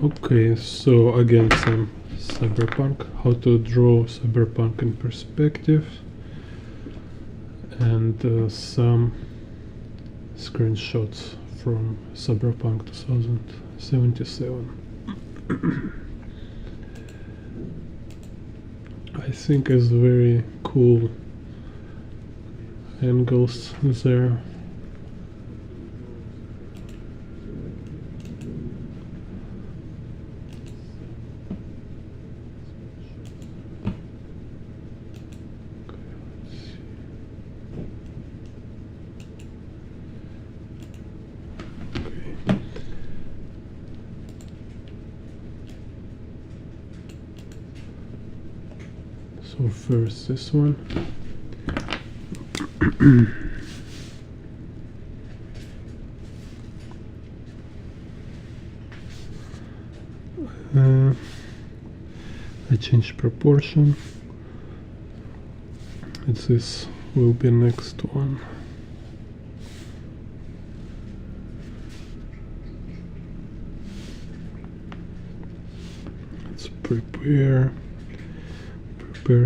Okay, so again some Cyberpunk, how to draw Cyberpunk in perspective, and some screenshots from Cyberpunk 2077. I think it's very cool angles there. So first this one. I change proportion. This will be next one. Let's prepare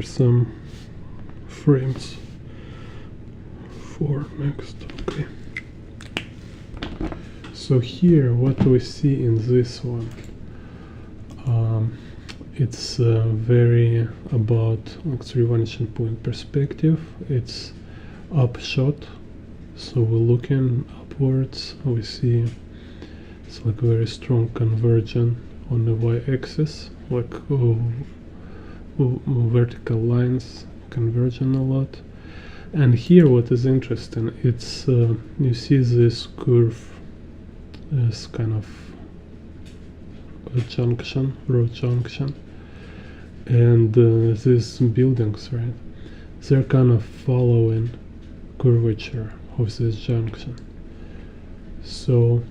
some frames for next. Okay, so here what we see in this one, it's very about actually vanishing point perspective. It's up shot, so we're looking upwards. We see it's like very strong conversion on the y-axis, like vertical lines converging a lot. And here what is interesting, it's you see this curve as kind of a junction, road junction, and these buildings, right, they're kind of following curvature of this junction. So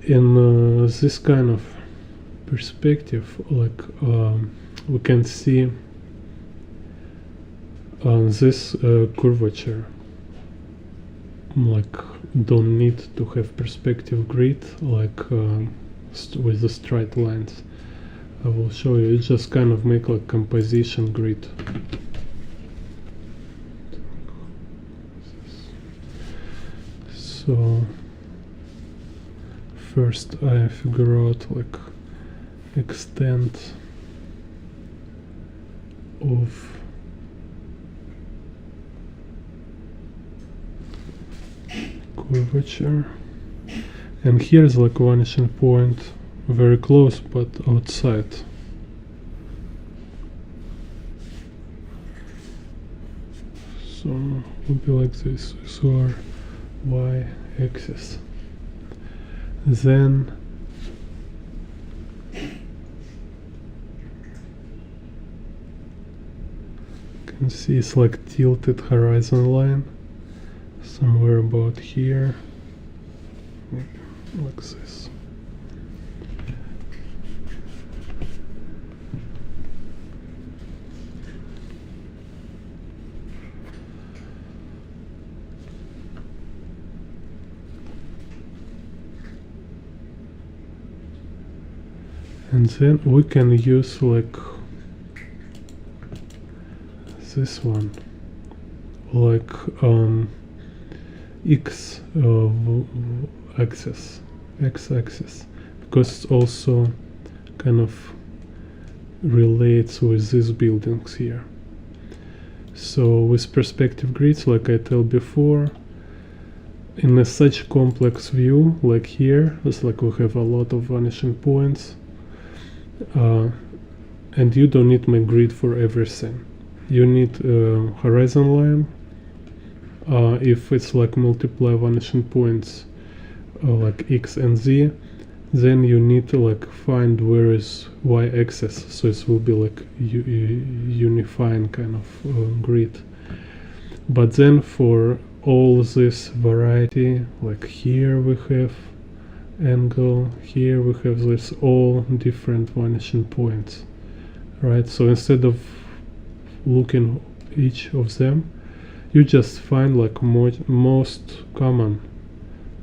in this kind of perspective, like we can see this curvature, like don't need to have perspective grid like with the straight lines. I will show you. It just kind of make like composition grid. So first I figure out like extent of curvature, and here's like vanishing point very close but outside. So it will be like this. So our y-axis. Then you can see it's like tilted horizon line somewhere about here, like this. And then we can use like this one, like x-axis, because it also kind of relates with these buildings here. So with perspective grids, like I told before, in a such complex view like here, it's like we have a lot of vanishing points, and you don't need my grid for everything. You need horizon line. If it's like multiply vanishing points like x and z, then you need to like find where is y-axis, so it will be like unifying kind of grid. But then for all this variety, like here we have angle, here we have this all different vanishing points, right? So instead of looking each of them, you just find like most common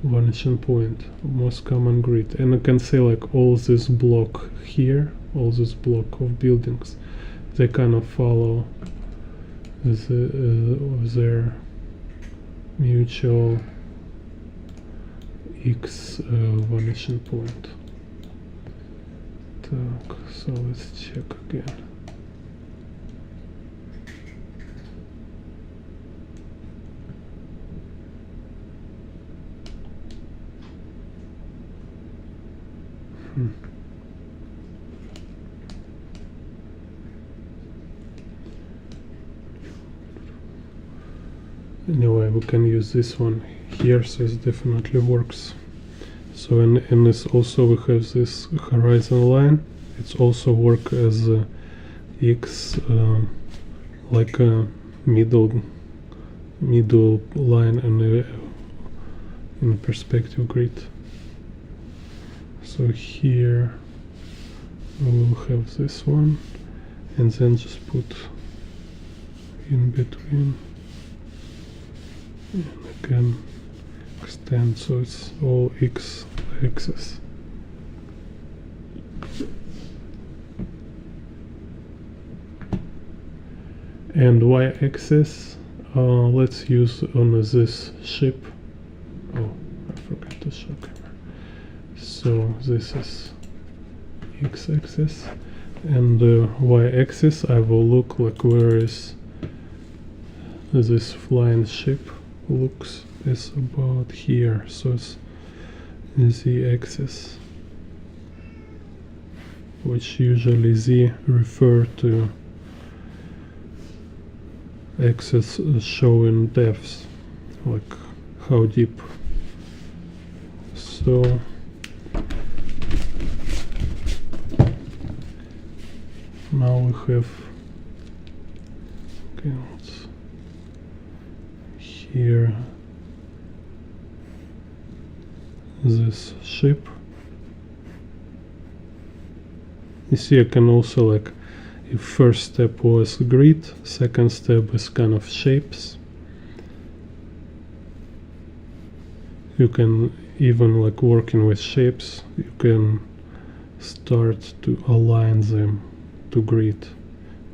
vanishing point, most common grid. And you can say like all this block here, all this block of buildings, they kind of follow their mutual X vanishing point. Так, so let's check again. Anyway, we can use this one here, so it definitely works. So in this also we have this horizon line. It's also work as a X, like a middle line in perspective grid. So here we will have this one, and then just put in between, and again extend so it's all X axis. And Y axis, let's use on this ship. Oh, I forgot to show camera. So this is X axis, and Y axis I will look like where is this flying ship looks is about here, so it's Z axis, which usually Z refer to axis showing depths, like how deep. So now we have, okay, let's here this ship. You see, I can also, like, if first step was grid, second step is kind of shapes. You can even, like, working with shapes, you can start to align them to grid,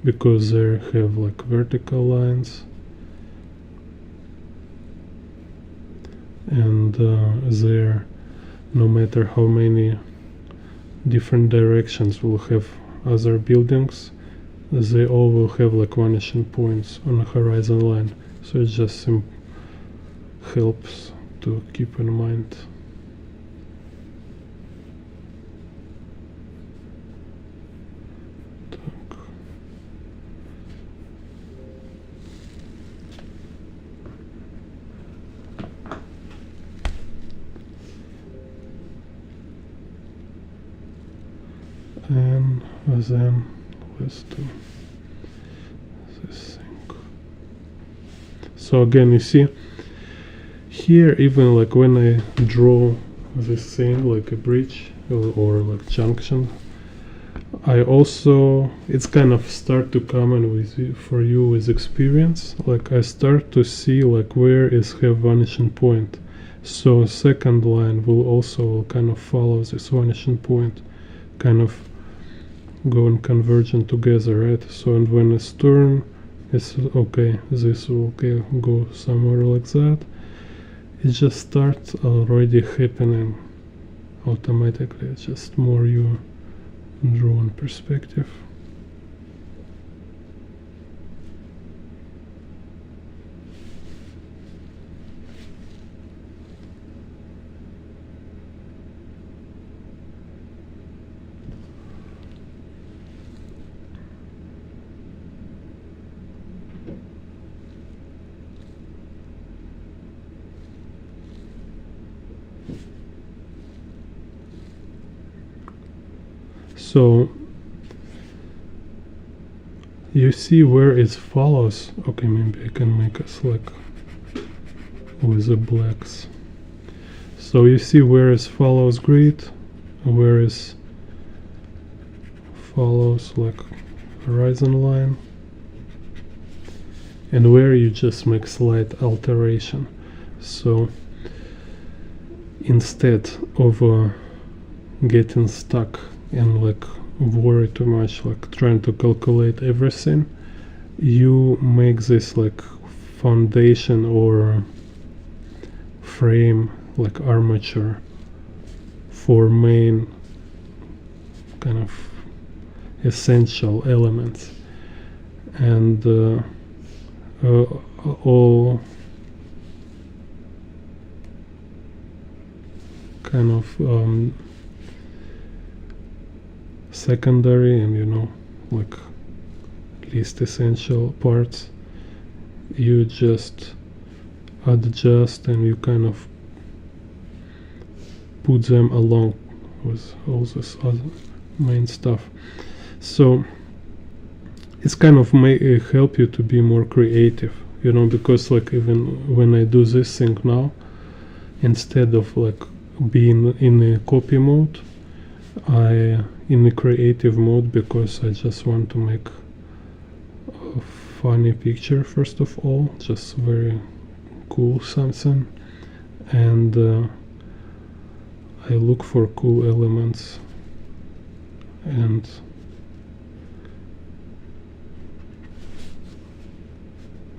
because they have like vertical lines, and there, no matter how many different directions will have other buildings, they all will have like vanishing points on the horizon line. So it just helps to keep in mind. And then let's do this thing. So again, you see here, even like when I draw this thing like a bridge or like junction, I also, it's kind of start to come in with you, for you with experience, like I start to see like where is have vanishing point. So second line will also kind of follow this vanishing point, kind of going convergent together, right? So and when it's turn, it's okay, this will go somewhere like that. It just starts already happening automatically. It's just more you draw in perspective. So you see where it follows. Okay, maybe I can make a slack with the blacks. So you see where it follows grid, where it follows like horizon line, and where you just make slight alteration. So instead of getting stuck and like worry too much, like trying to calculate everything, you make this like foundation or frame, like armature, for main kind of essential elements, and all kind of secondary and like least essential parts, you just adjust and you kind of put them along with all this other main stuff. So it's kind of may help you to be more creative, because like even when I do this thing now, instead of like being in a copy mode, I in a creative mode, because I just want to make a funny picture first of all, just very cool something, and I look for cool elements and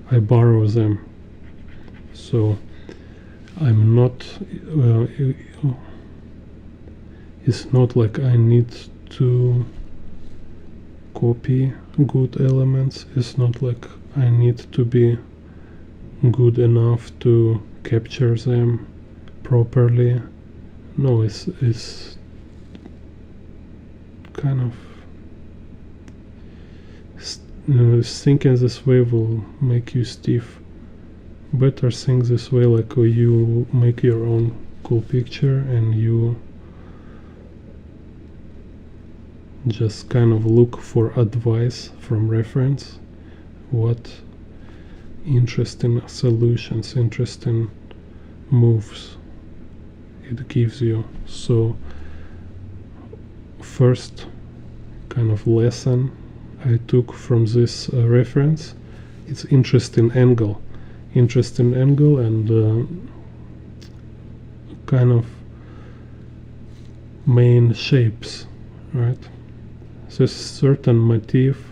I borrow them. So I'm not it's not like I need to copy good elements. It's not like I need to be good enough to capture them properly. No, it's kind of thinking this way will make you stiff. Better think this way, like you make your own cool picture and you just kind of look for advice from reference, what interesting solutions, interesting moves it gives you. So first kind of lesson I took from this reference, it's interesting angle and kind of main shapes, right? So certain motif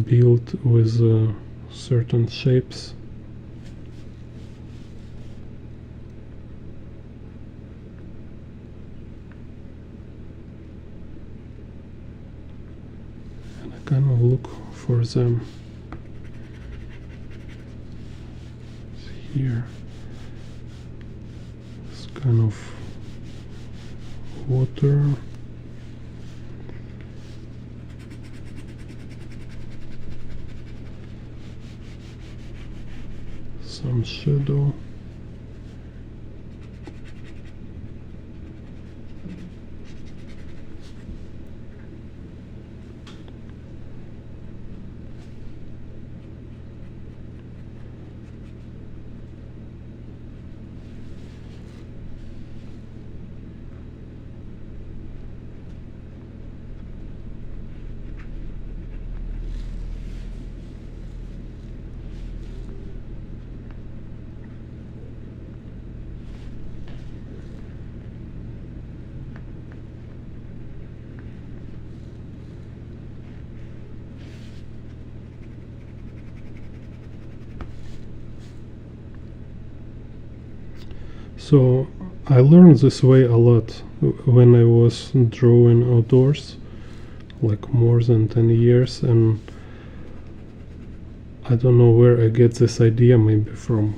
built with certain shapes. And I kind of look for them here. It's kind of water. Some shadow. So I learned this way a lot when I was drawing outdoors, like more than 10 years, and I don't know where I get this idea, maybe from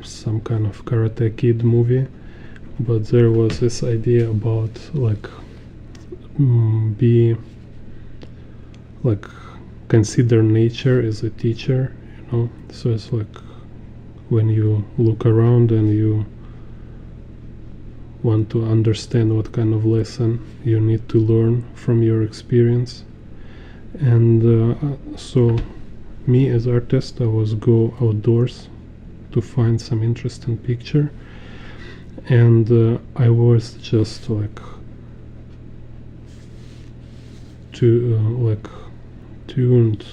some kind of Karate Kid movie, but there was this idea about like be like consider nature as a teacher, so it's like when you look around and you want to understand what kind of lesson you need to learn from your experience. And so me as artist, I was go outdoors to find some interesting picture, and I was just like tuned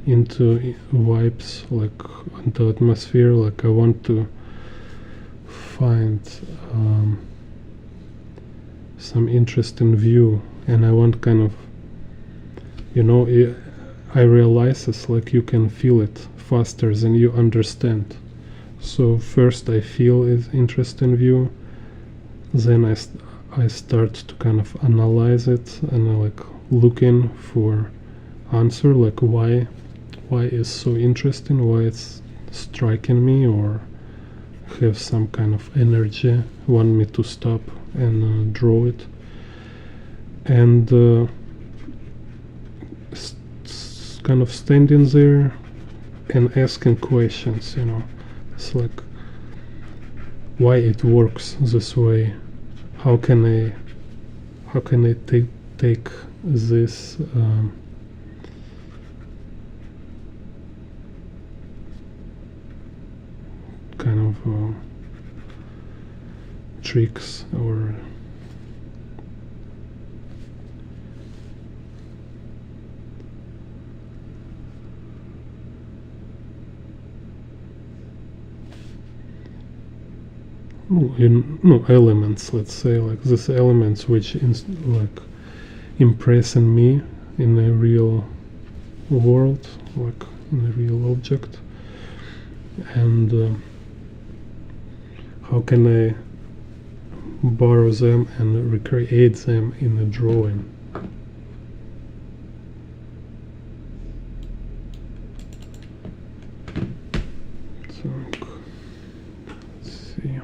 into vibes, like into atmosphere, like I want to find some interesting view, and I want kind of, I realize it's like you can feel it faster than you understand. So first I feel is interesting view, then I start to kind of analyze it and like looking for answer, like why is so interesting, why it's striking me or have some kind of energy, want me to stop and draw it, and kind of standing there and asking questions, it's like why it works this way, how can I take this kind of tricks or elements, let's say, like these elements which like impressing me in a real world, like in a real object, and how can I borrow them and recreate them in a drawing. So let's see.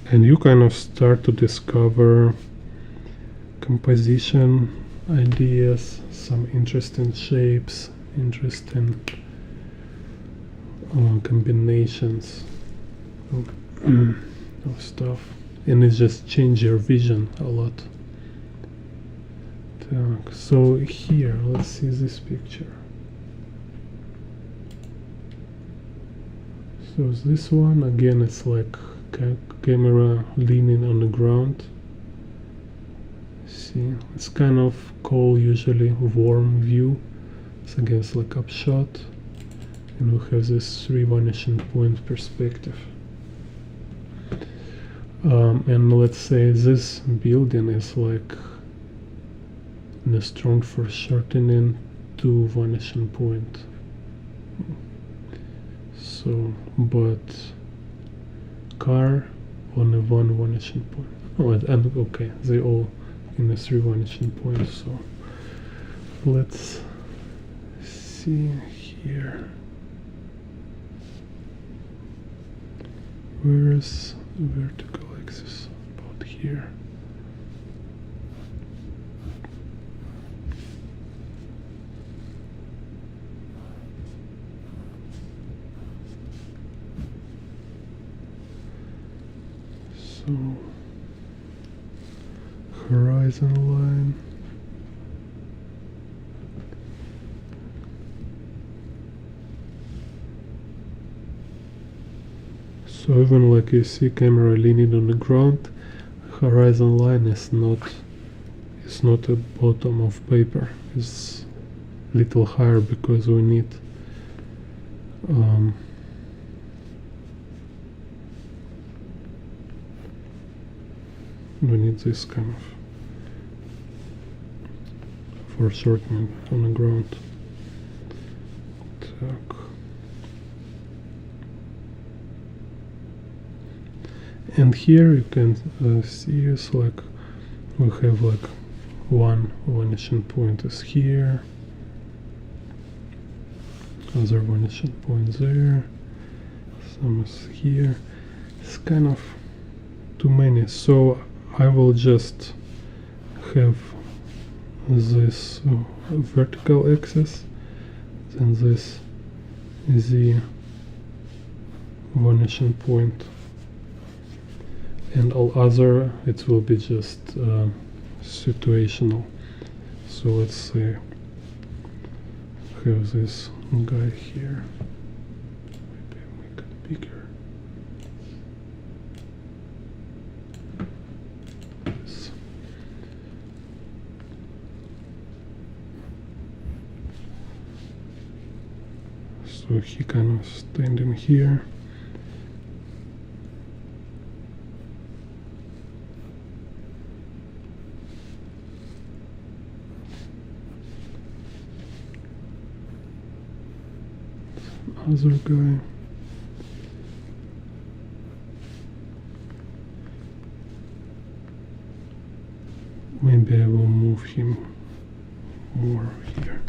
And you kind of start to discover composition ideas, some interesting shapes, interesting combinations of stuff, and it just changes your vision a lot. So here, let's see this picture. So this one, again, it's like camera leaning on the ground. See, it's kind of called usually warm view. It's against like upshot, and we have this 3 vanishing point perspective. And let's say this building is like in a strong foreshortening to vanishing point. So, but car on a 1 vanishing point. Oh, and okay, they all in the 3 vanishing points. So let's see here. Where is the vertical axis? About here. So horizon line. So even like you see camera leaning on the ground, horizon line is not a bottom of paper. It's little higher because we need this kind of foreshortening on the ground. And here you can see it's like we have like 1 vanishing point is here, other vanishing point there, some is here. It's kind of too many, so I will just have this vertical axis, then this is the vanishing point, and all other it will be just situational. So let's say have this guy here, maybe make it bigger. So he kind of standing here. Other guy. Maybe I will move him more here.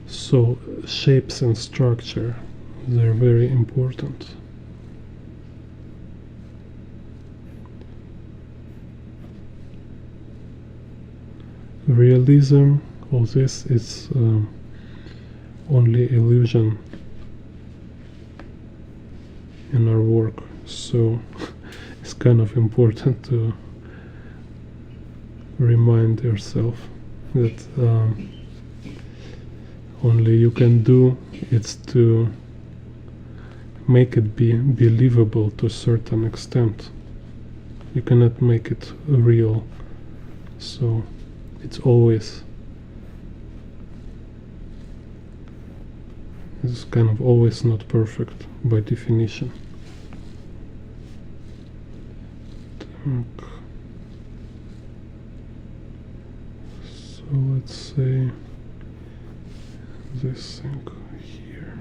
So shapes and structure, they're very important. Realism, all this is only illusion in our work, so it's kind of important to remind yourself that only you can do it's to make it be believable to a certain extent. You cannot make it real, so it's kind of always not perfect by definition. So let's say this thing here.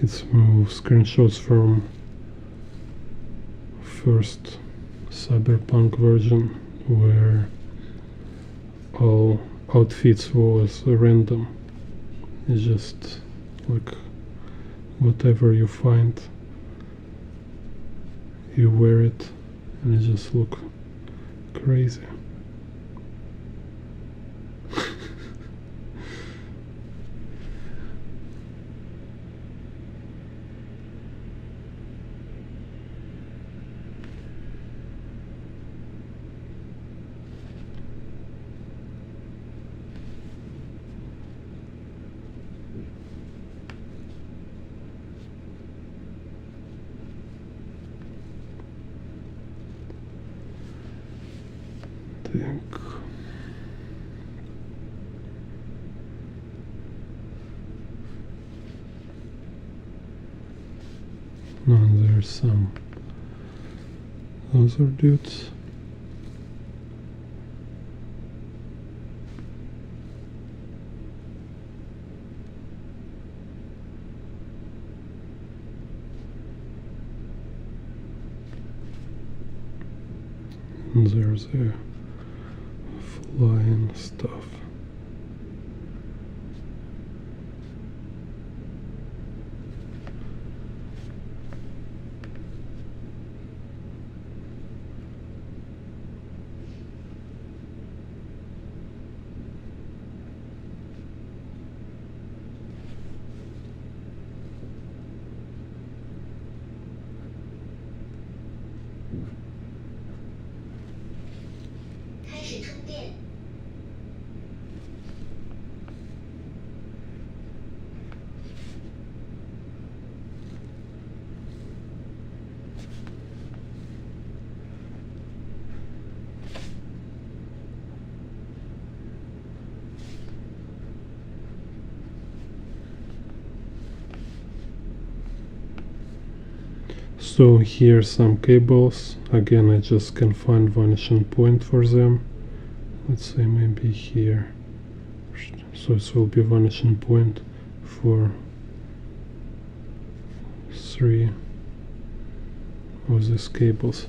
It's screenshots from first Cyberpunk version where all outfits was random. It's just like whatever you find, you wear it and it just look crazy. think. No, there's some other dudes. And there's a flying stuff. So here some cables. Again, I just can find vanishing point for them. Let's say maybe here. So this will be vanishing point for 3 of these cables.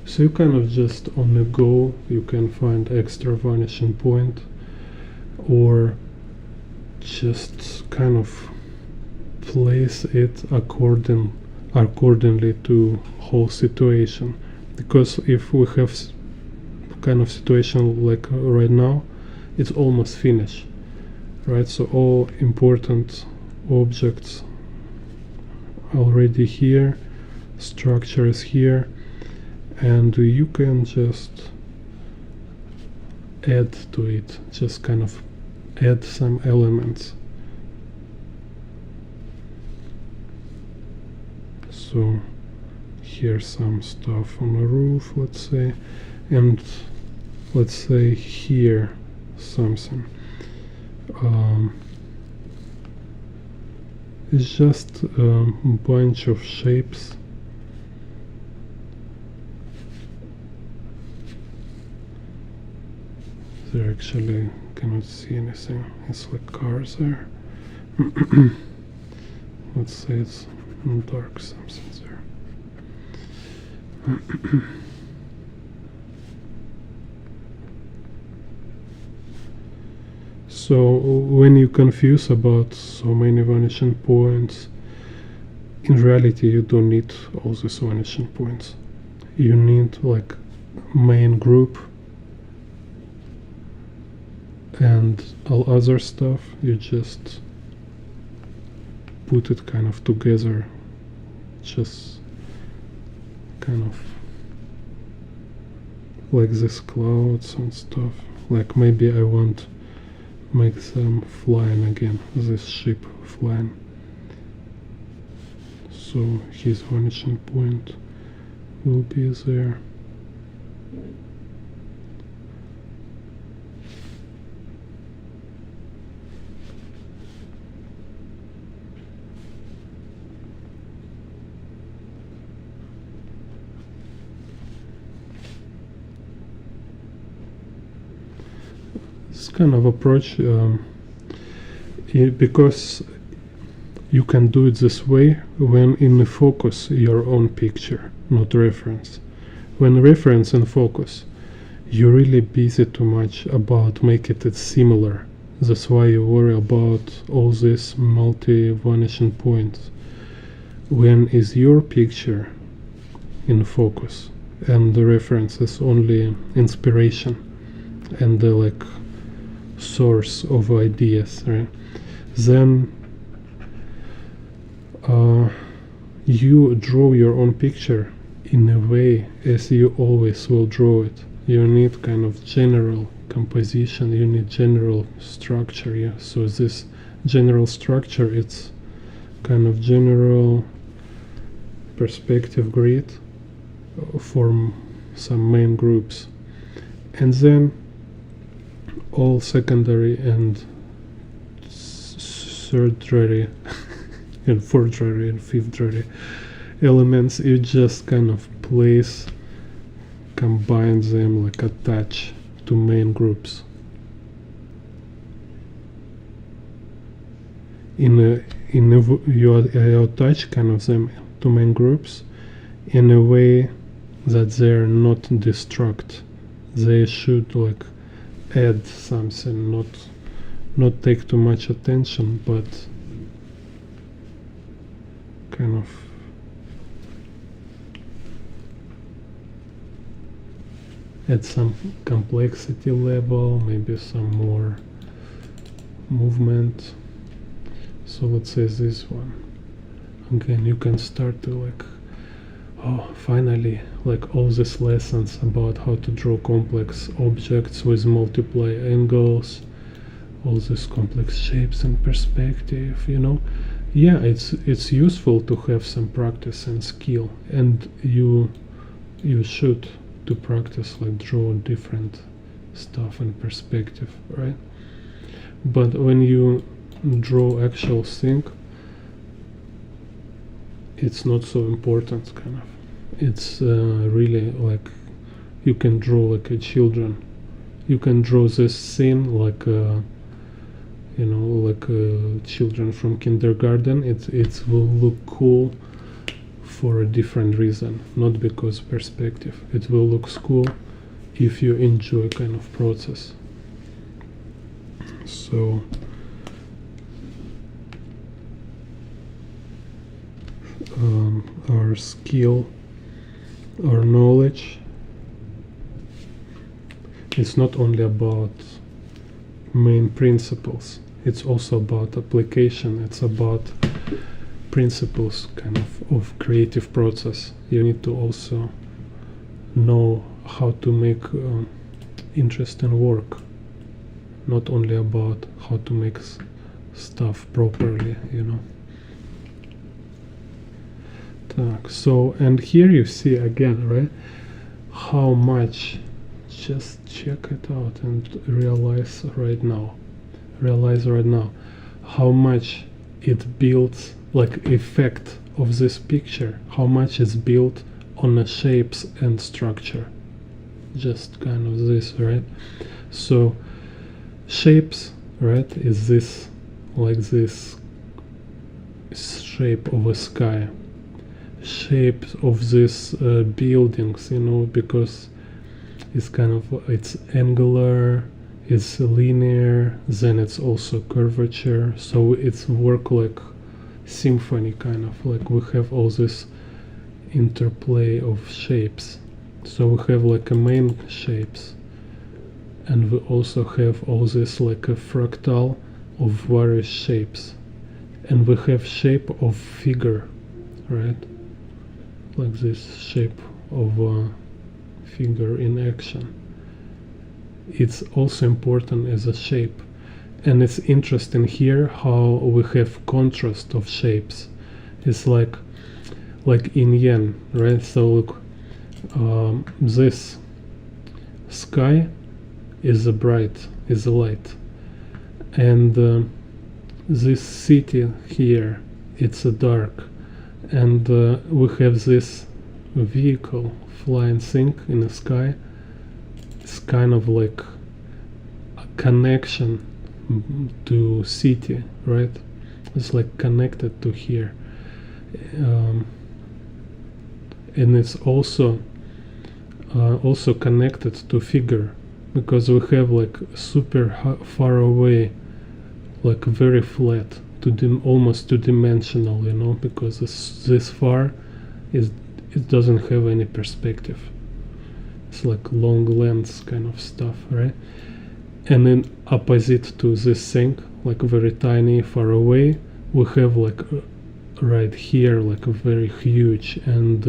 So you kind of just on the go, you can find extra vanishing point, or just kind of place it accordingly to whole situation. Because if we have kind of situation like right now, it's almost finished, right? So all important objects already here, structure is here, and you can just add to it, just kind of add some elements. So here's some stuff on the roof, let's say, and let's say here something. It's just a bunch of shapes. There actually cannot see anything. It's like cars there. Let's say it's dark something there. So when you confuse about so many vanishing points, in reality you don't need all these vanishing points. You need like main group, and all other stuff you just put it kind of together, just kind of like this clouds and stuff. Like maybe I want make them flying again, this ship flying. So his vanishing point will be there. This kind of approach, because you can do it this way when in the focus your own picture, not reference. When reference and focus, you're really busy too much about making it similar. That's why you worry about all these multi-vanishing points. When is your picture in focus and the reference is only inspiration and the like source of ideas, right? Then you draw your own picture in a way as you always will draw it. You need kind of general composition, you need general structure, yeah. So this general structure, it's kind of general perspective grid from some main groups. And then all secondary and third-rary and fourth-rary and fifth-rary elements, you just kind of place, combine them, like attach to main groups. You attach kind of them to main groups in a way that they're not destruct. They should like add something, not take too much attention, but kind of add some complexity level, maybe some more movement. So let's say this one. Again, you can start to like, oh, finally, like all these lessons about how to draw complex objects with multiple angles, all these complex shapes and perspective, you know. Yeah, it's useful to have some practice and skill, and you should to practice, like draw different stuff and perspective, right? But when you draw actual thing, it's not so important, kind of. It's really like you can draw like a children. You can draw this scene like you know, like children from kindergarten. It will look cool for a different reason, not because perspective. It will look cool if you enjoy kind of process. So our skill, our knowledge, it's not only about main principles, it's also about application. It's about principles kind of creative process. You need to also know how to make interesting work, not only about how to make stuff properly, you know. So, and here you see again, right, how much, just check it out and realize right now how much it builds, like effect of this picture, how much is built on the shapes and structure. Just kind of this, right? So shapes, right, is this, like this shape of a sky, shape of these buildings, you know, because it's kind of, it's angular, it's linear, then it's also curvature, so it's work like symphony, kind of like we have all this interplay of shapes. So we have like a main shapes, and we also have all this like a fractal of various shapes, and we have shape of figure, right, like this shape of a figure in action. It's also important as a shape, and it's interesting here how we have contrast of shapes. It's like yin yang, right? So look, this sky is a bright, is a light, and this city here, it's a dark, and we have this vehicle flying thing in the sky. It's kind of like a connection to city, right? It's like connected to here, and it's also connected to figure, because we have like super far away, like very flat, almost two-dimensional, you know, because this far it doesn't have any perspective. It's like long lens kind of stuff, right? And then opposite to this thing, like very tiny, far away, we have like right here, like a very huge, and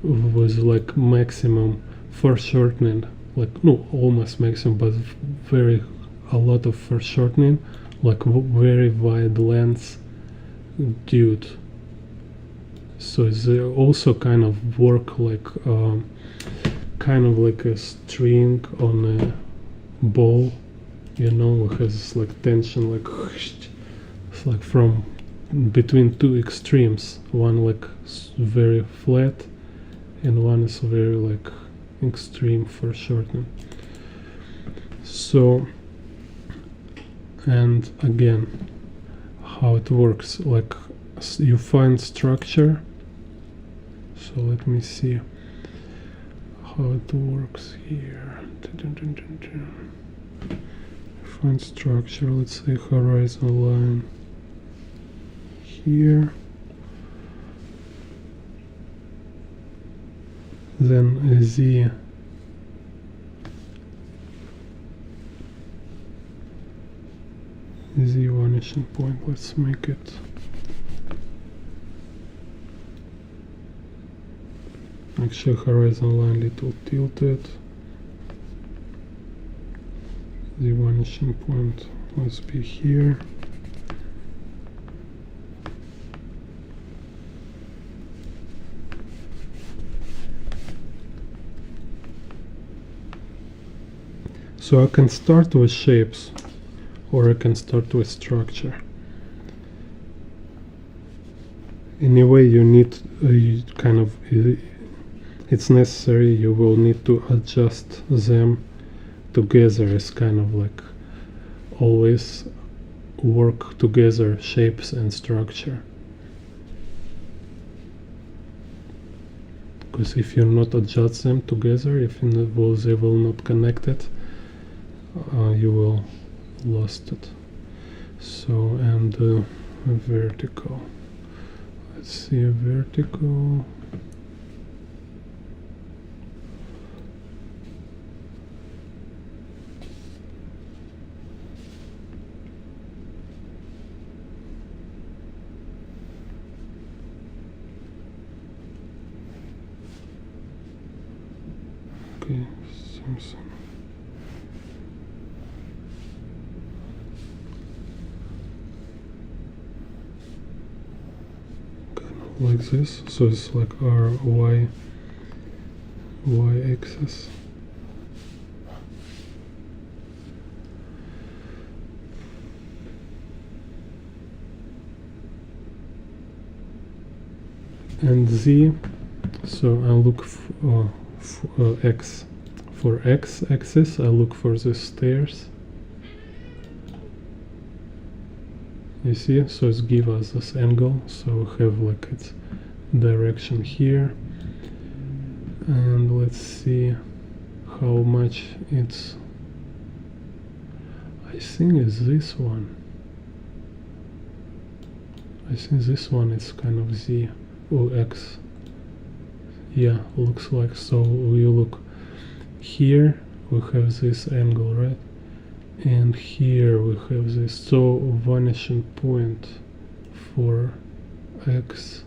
with like maximum foreshortening, like no, almost maximum, but a lot of foreshortening, like very wide lens, dude. So they also kind of work like kind of like a string on a ball, you know, it has like tension, like it's like from between two extremes, one like very flat and one is very like extreme for shortening. So, and again, how it works, like you find structure. So let me see how it works here. Find structure, let's say horizon line here, then Z vanishing point, let's make it actually horizon line little tilted. The vanishing point, let's be here. So I can start with shapes or I can start with structure. Anyway, you need it's necessary, you will need to adjust them together. It's kind of like always work together, shapes and structure. Because if you not adjust them together, if they will not connect it, you will lost it. So, and a vertical. Let's see a vertical. Okay, something. Like this, so it's like our y axis. And z, so I look x for x axis, I look for the stairs. You see, so it gives us this angle, so we have like its direction here, and let's see how much it's, I think it's this one. I think this one is kind of z or x. Yeah, looks like so. We look here, we have this angle, right? And here we have this, so vanishing point for x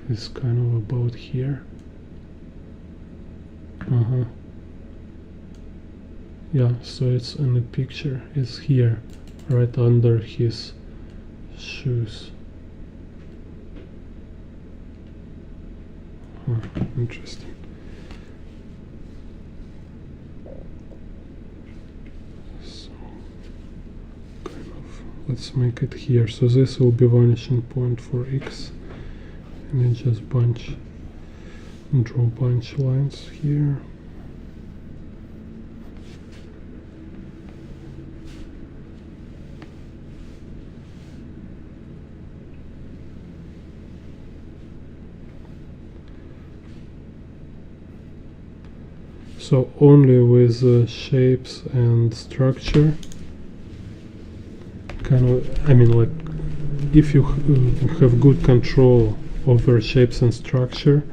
is kind of about here. Yeah, so it's in the picture, it's here, right under his shoes. Interesting. Let's make it here. So this will be vanishing point for x, and then just draw bunch lines here. So only with shapes and structure. I mean, like, if you have good control over shapes and structure,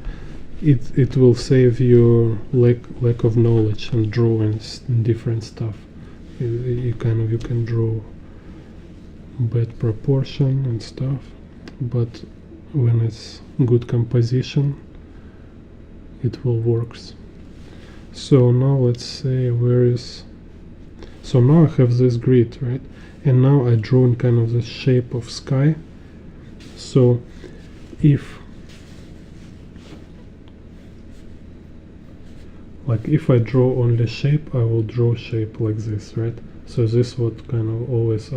it will save your lack of knowledge and drawings and different stuff. You can draw bad proportion and stuff, but when it's good composition, it will works. So now let's say so now I have this grid, right? And now I draw in kind of the shape of sky. So if like if I draw only shape, I will draw shape like this, right? So this what kind of always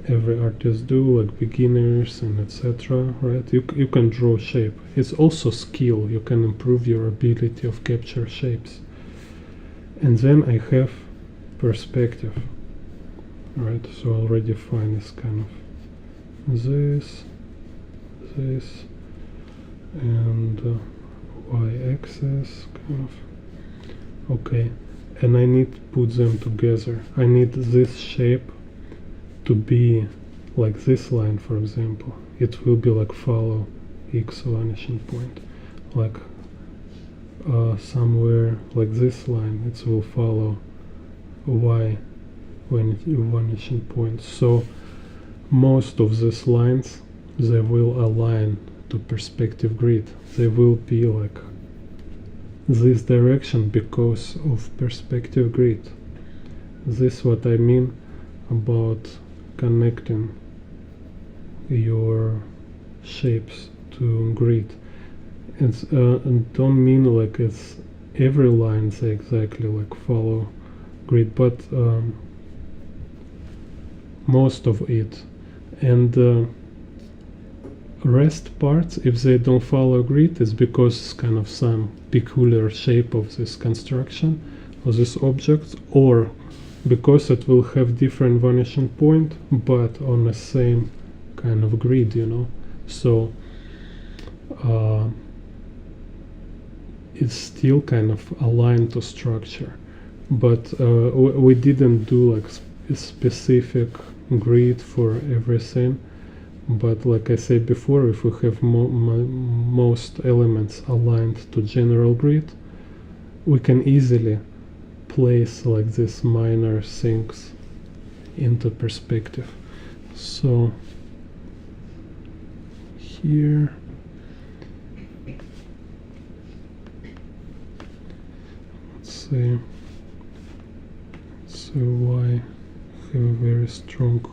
every artist do, like beginners and etc. Right? You can draw shape. It's also skill. You can improve your ability of capture shapes. And then I have perspective. Right? So I already find this kind of this, and y-axis kind of. Okay. And I need to put them together. I need this shape to be like this line, for example. It will be like follow x vanishing point, like somewhere like this line it will follow y vanishing point. So most of these lines, they will align to perspective grid. They will be like this direction because of perspective grid. This is what I mean about connecting your shapes to grid. It's don't mean like it's every line they exactly like follow grid, but most of it. And rest parts, if they don't follow grid, it's because it's kind of some peculiar shape of this construction or this object, or because it will have different vanishing point but on the same kind of grid, you know. So it's still kind of aligned to structure, but we didn't do like a specific grid for everything. But like I said before, if we have most elements aligned to general grid, we can easily place like these minor things into perspective. So here let's say y have a very strong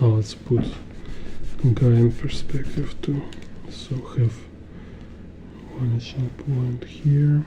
let's put guy in perspective too. So have vanishing point here.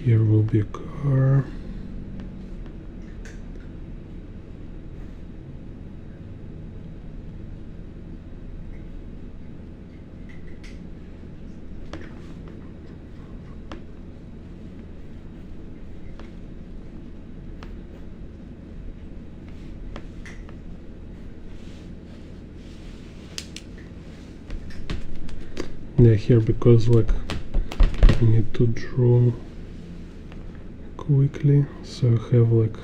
Here will be a car. Yeah, here because like I need to draw quickly, so I have like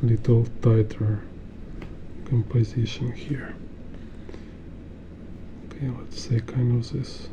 little tighter composition here. Okay, let's say kind of this.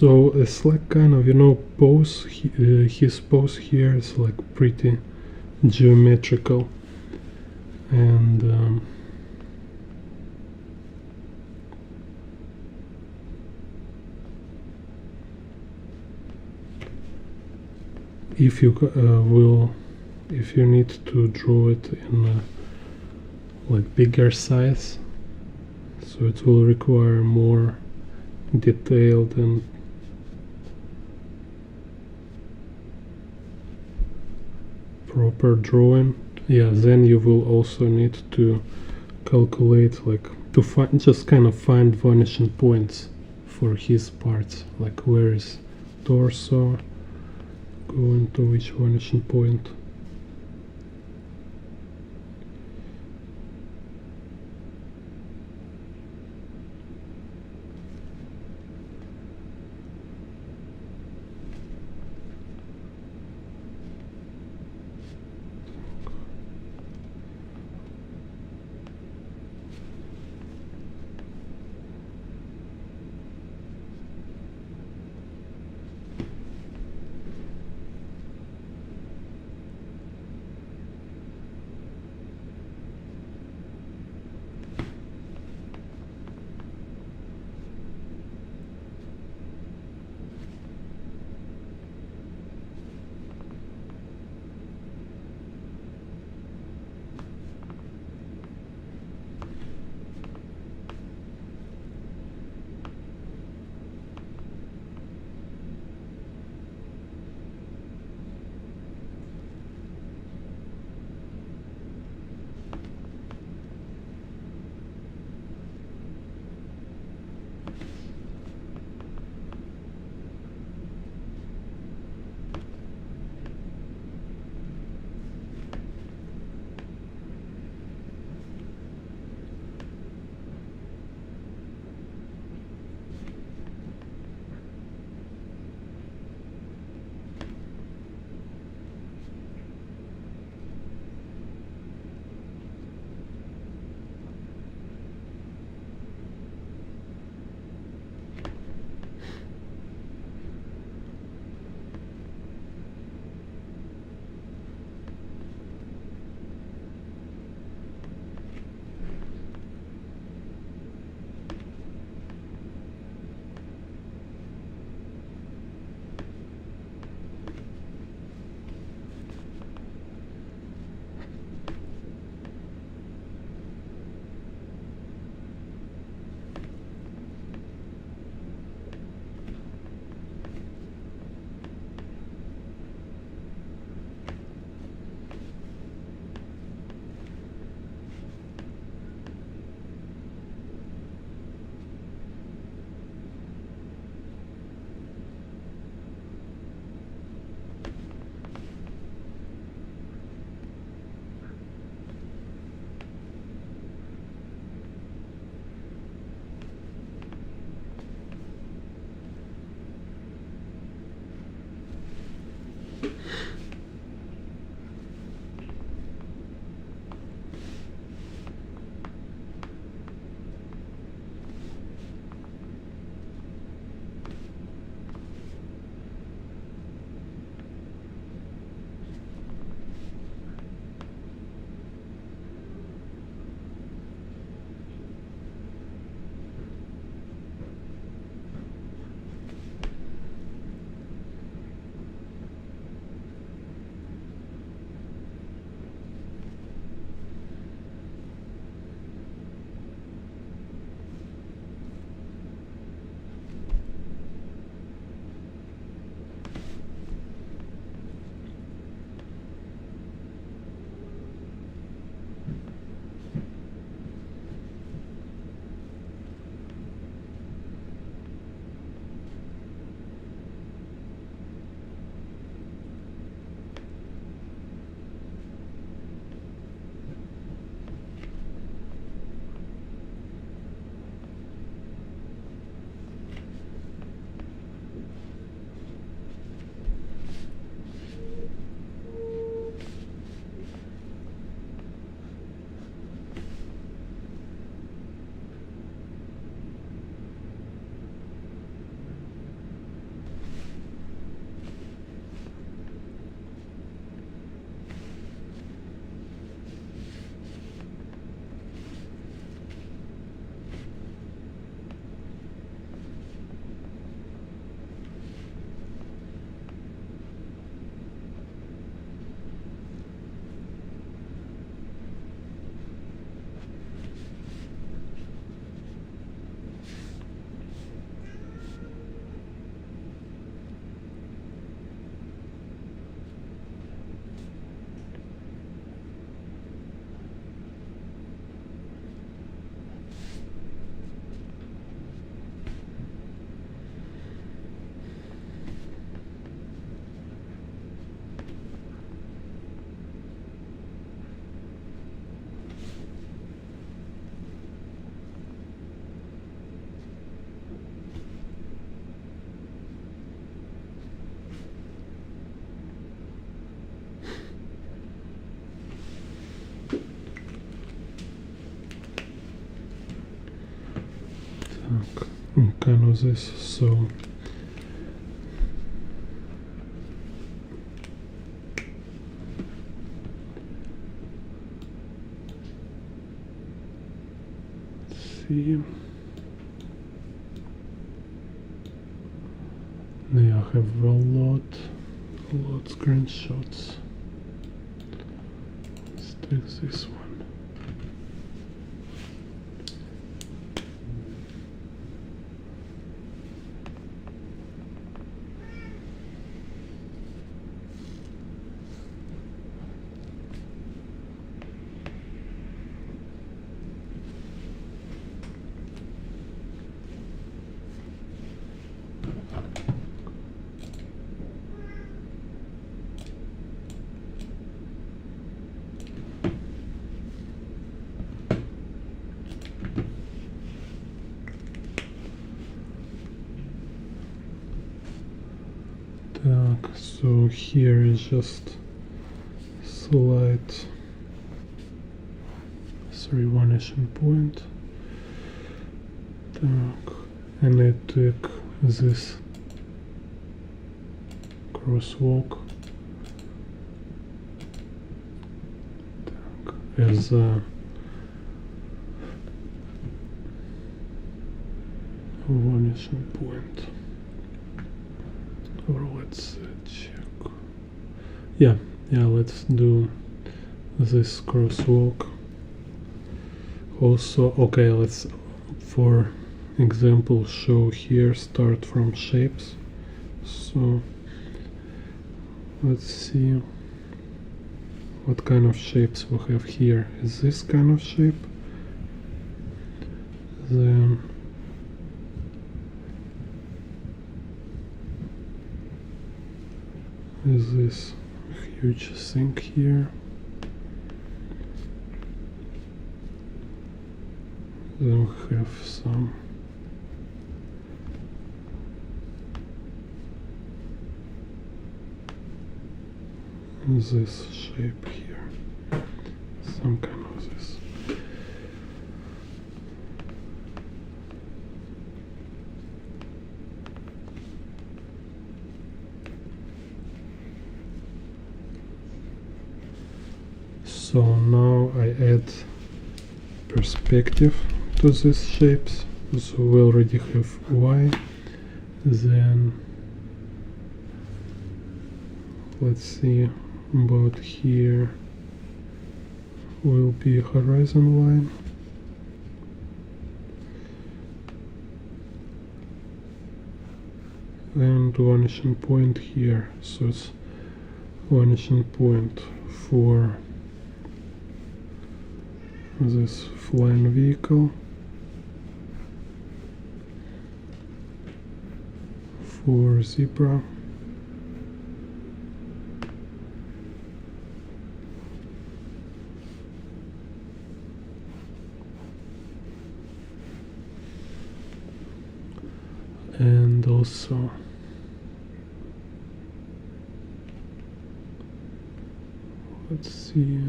So it's like kind of, you know, pose, his pose here is like pretty geometrical, and if you if you need to draw it in like bigger size, so it will require more detailed and proper drawing. Yeah, then you will also need to calculate, like, to find, just kind of find vanishing points for his parts, like where is torso going to which vanishing point. kind of this. So see. Yeah, I have a lot screenshots. Let's take this one. So here is just slight vanishing point. I need to take this crosswalk as a vanishing point. Or let's check. Yeah, let's do this crosswalk. Also, okay, let's, for example, show here, start from shapes. So let's see what kind of shapes we have here. Is this kind of shape? Then is this huge thing here? Then we have some this shape here, some kind of this. So now I add perspective to these shapes. So we already have Y. Then let's see, about here will be horizon line. And vanishing point here. So it's vanishing point for this flying vehicle, for zebra, and also let's see,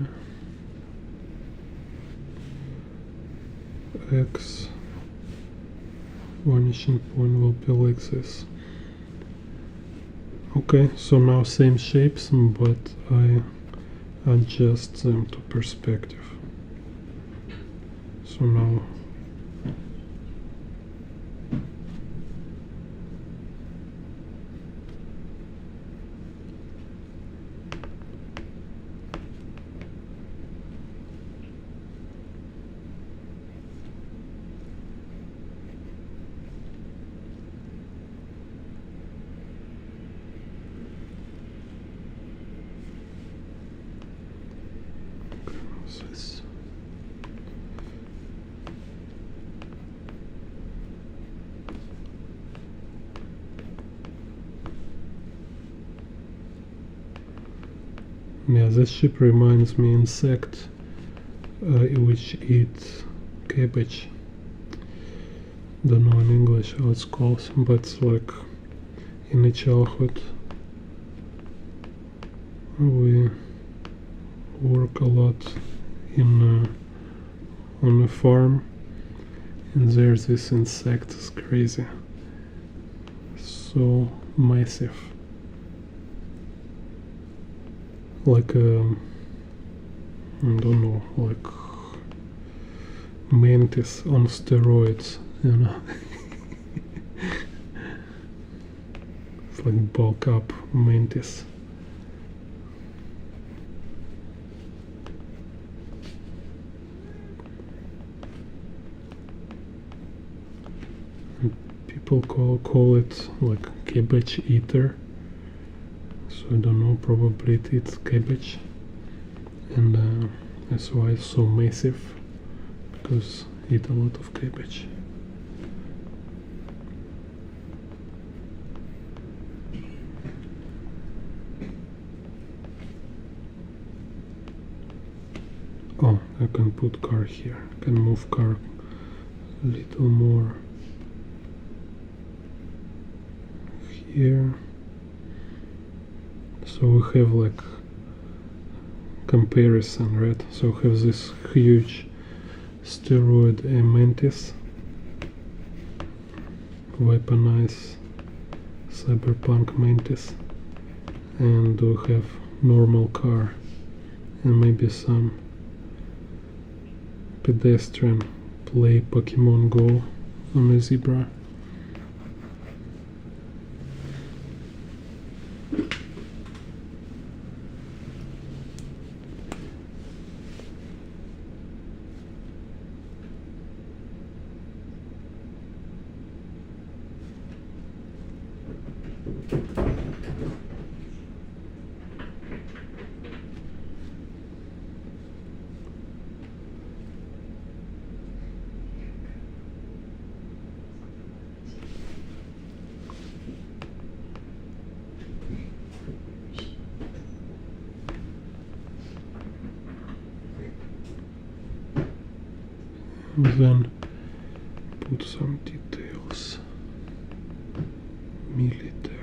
X vanishing point will be like this. Okay, so now same shapes, but I adjust them to perspective. So now this. Yeah, this ship reminds me insect which eat cabbage. Don't know in English how it's called, but it's like in the childhood we work a lot in on a farm, And there's this insect, it's crazy. So massive. Like I don't know, like mantis on steroids, you know. It's like bulk up mantis. And people call it like cabbage eater. So I don't know, probably it eats cabbage, and that's why it's so massive, because it eats a lot of cabbage. Oh, I can put car here. I can move car a little more here. So we have like comparison, right? So we have this huge steroid mantis, weaponized cyberpunk mantis, and we have normal car, and maybe some pedestrian play Pokemon Go on a zebra. Then put some details. Militech.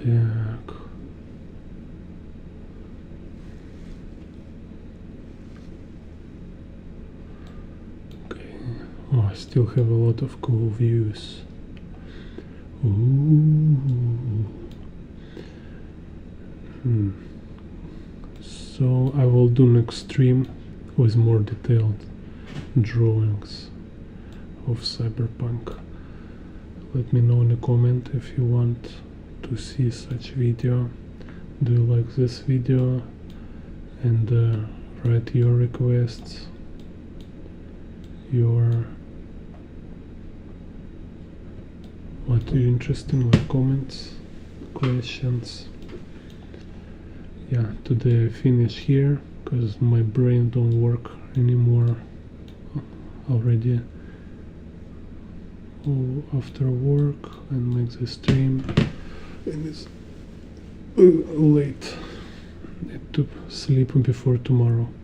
Так. Okay. Oh, I still have a lot of cool views. Ooh. So I will do next stream with more detailed drawings of Cyberpunk. Let me know in a comment if you want to see such video. Do you like this video? And write your requests, your what are you interested in, like comments, questions. Yeah, today I finish here because my brain don't work anymore already. After work and make the stream, and it's late. Need to sleep before tomorrow.